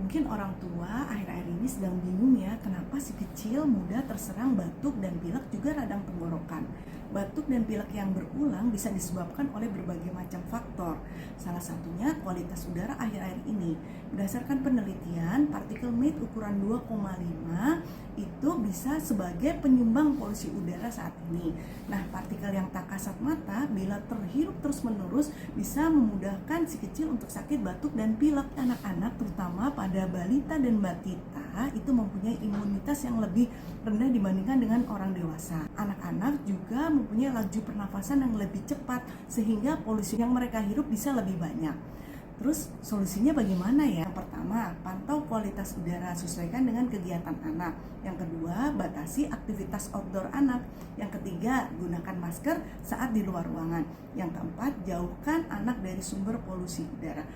Mungkin orang tua akhir-akhir ini sedang bingung ya, kenapa si kecil mudah terserang batuk dan pilek juga radang tenggorokan. Batuk dan pilek yang berulang bisa disebabkan oleh berbagai macam faktor. Salah satunya kualitas udara akhir-akhir ini. Berdasarkan penelitian, partikel MET ukuran 2,5 itu bisa sebagai penyumbang polusi udara saat ini. Nah, partikel yang tak kasat mata bila terhirup terus-menerus bisa memudahkan si kecil untuk sakit batuk dan pilek. Anak-anak terutama pada balita dan batita itu mempunyai imunitas yang lebih rendah dibandingkan dengan orang dewasa. Anak-anak juga mempunyai laju pernafasan yang lebih cepat sehingga polusi yang mereka hirup bisa lebih banyak. Terus solusinya bagaimana ya? Yang pertama, pantau kualitas udara, sesuaikan dengan kegiatan anak. Yang kedua, batasi aktivitas outdoor anak. Yang ketiga, gunakan masker saat di luar ruangan. Yang keempat, jauhkan anak dari sumber polusi udara.